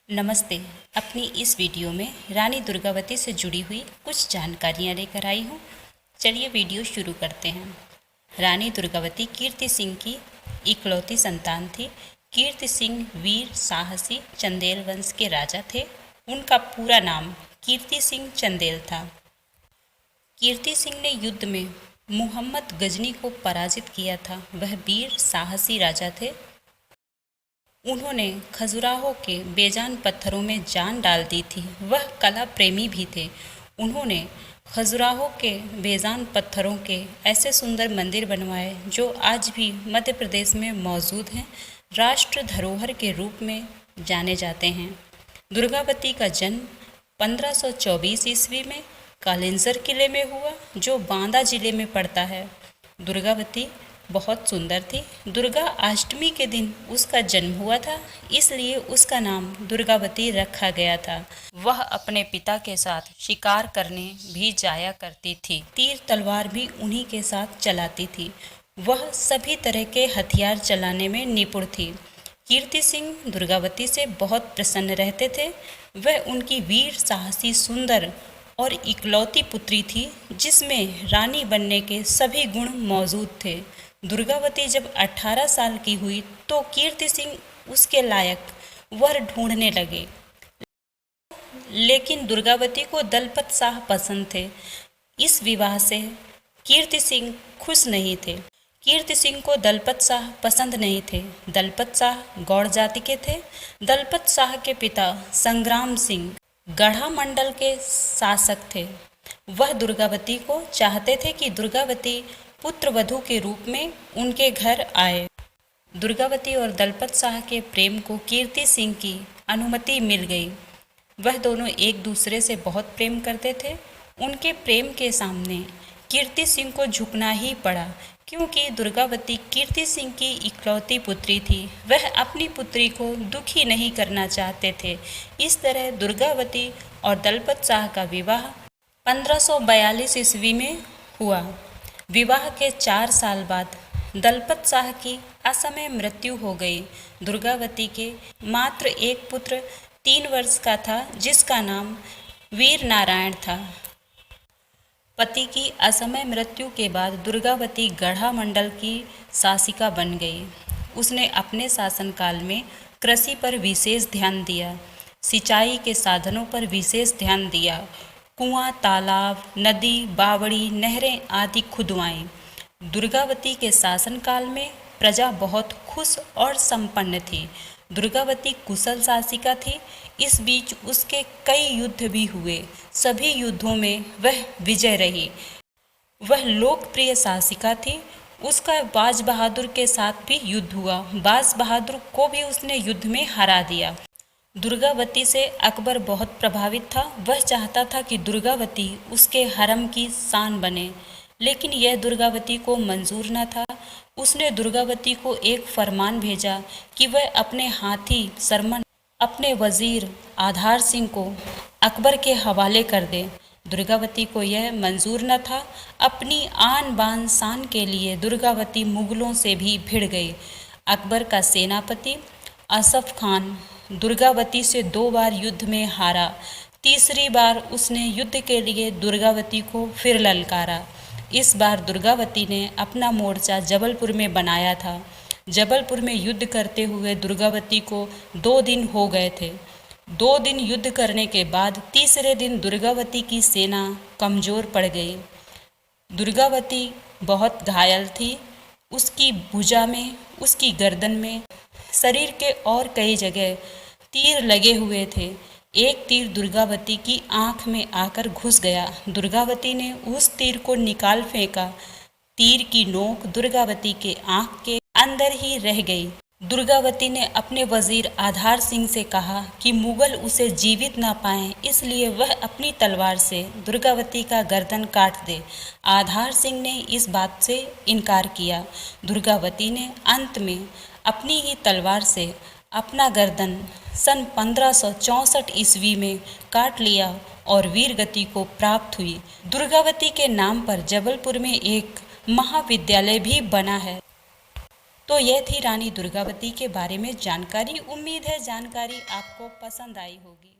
नमस्ते। अपनी इस वीडियो में रानी दुर्गावती से जुड़ी हुई कुछ जानकारियाँ लेकर आई हूँ। चलिए वीडियो शुरू करते हैं। रानी दुर्गावती कीर्ति सिंह की इकलौती संतान थी। कीर्ति सिंह वीर साहसी चंदेल वंश के राजा थे। उनका पूरा नाम कीर्ति सिंह चंदेल था। कीर्ति सिंह ने युद्ध में मुहम्मद गजनी को पराजित किया था। वह वीर साहसी राजा थे। उन्होंने खजुराहो के बेजान पत्थरों में जान डाल दी थी। वह कला प्रेमी भी थे। उन्होंने खजुराहो के बेजान पत्थरों के ऐसे सुंदर मंदिर बनवाए जो आज भी मध्य प्रदेश में मौजूद हैं, राष्ट्र धरोहर के रूप में जाने जाते हैं। दुर्गावती का जन्म 1524 ईस्वी में कालिंजर किले में हुआ, जो बांदा जिले में पड़ता है। दुर्गावती बहुत सुंदर थी। दुर्गा अष्टमी के दिन उसका जन्म हुआ था, इसलिए उसका नाम दुर्गावती रखा गया था। वह अपने पिता के साथ शिकार करने भी जाया करती थी। तीर तलवार भी उन्हीं के साथ चलाती थी। वह सभी तरह के हथियार चलाने में निपुण थी। कीर्ति सिंह दुर्गावती से बहुत प्रसन्न रहते थे। वह उनकी वीर साहसी सुंदर और इकलौती पुत्री थी, जिसमें रानी बनने के सभी गुण मौजूद थे। दुर्गावती जब 18 साल की हुई तो कीर्ति सिंह उसके लायक वर ढूंढने लगे, लेकिन दुर्गावती को दलपत शाह पसंद थे। इस विवाह से कीर्ति सिंह खुश नहीं थे। कीर्ति सिंह को दलपत शाह पसंद नहीं थे। दलपत शाह गौड़ जाति के थे। दलपत शाह के पिता संग्राम सिंह गढ़ा मंडल के शासक थे। वह दुर्गावती को चाहते थे कि दुर्गावती पुत्र वधू के रूप में उनके घर आए। दुर्गावती और दलपत शाह के प्रेम को कीर्ति सिंह की अनुमति मिल गई। वह दोनों एक दूसरे से बहुत प्रेम करते थे। उनके प्रेम के सामने कीर्ति सिंह को झुकना ही पड़ा, क्योंकि दुर्गावती कीर्ति सिंह की इकलौती पुत्री थी। वह अपनी पुत्री को दुखी नहीं करना चाहते थे। इस तरह दुर्गावती और दलपत शाह का विवाह 1542 ईस्वी में हुआ। विवाह के 4 साल बाद दलपत शाह की असमय मृत्यु हो गई। दुर्गावती के मात्र एक पुत्र 3 वर्ष का था, जिसका नाम वीर नारायण था। पति की असमय मृत्यु के बाद दुर्गावती गढ़ा मंडल की शासिका बन गई। उसने अपने शासनकाल में कृषि पर विशेष ध्यान दिया, सिंचाई के साधनों पर विशेष ध्यान दिया। कुआं, तालाब, नदी, बावड़ी, नहरें आदि खुदवाएं। दुर्गावती के शासनकाल में प्रजा बहुत खुश और संपन्न थी। दुर्गावती कुशल शासिका थी। इस बीच उसके कई युद्ध भी हुए। सभी युद्धों में वह विजय रही। वह लोकप्रिय शासिका थी। उसका बाज बहादुर के साथ भी युद्ध हुआ। बाज बहादुर को भी उसने युद्ध में हरा दिया। दुर्गावती से अकबर बहुत प्रभावित था। वह चाहता था कि दुर्गावती उसके हरम की शान बने, लेकिन यह दुर्गावती को मंजूर न था। उसने दुर्गावती को एक फरमान भेजा कि वह अपने हाथी सरमन अपने वजीर आधार सिंह को अकबर के हवाले कर दे। दुर्गावती को यह मंजूर न था। अपनी आन बान शान के लिए दुर्गावती मुगलों से भी भिड़ गई। अकबर का सेनापति असफ खान दुर्गावती से 2 बार युद्ध में हारा। तीसरी बार उसने युद्ध के लिए दुर्गावती को फिर ललकारा। इस बार दुर्गावती ने अपना मोर्चा जबलपुर में बनाया था। जबलपुर में युद्ध करते हुए दुर्गावती को 2 दिन हो गए थे। 2 दिन युद्ध करने के बाद तीसरे दिन दुर्गावती की सेना कमज़ोर पड़ गई। दुर्गावती बहुत घायल थी। उसकी भुजा में, उसकी गर्दन में, शरीर के और कई जगह तीर लगे हुए थे। एक तीर दुर्गावती की आंख में आकर घुस गया। दुर्गावती ने उस तीर को निकाल फेंका। तीर की नोक दुर्गावती के आंख के अंदर ही रह गई। दुर्गावती ने अपने वजीर आधार सिंह से कहा कि मुगल उसे जीवित ना पाएं, इसलिए वह अपनी तलवार से दुर्गावती का गर्दन काट दे। आधार सिंह ने इस बात से इनकार किया। दुर्गावती ने अंत में अपनी ही तलवार से अपना गर्दन सन 1564 ईस्वी में काट लिया और वीरगति को प्राप्त हुई। दुर्गावती के नाम पर जबलपुर में एक महाविद्यालय भी बना है। तो यह थी रानी दुर्गावती के बारे में जानकारी। उम्मीद है जानकारी आपको पसंद आई होगी।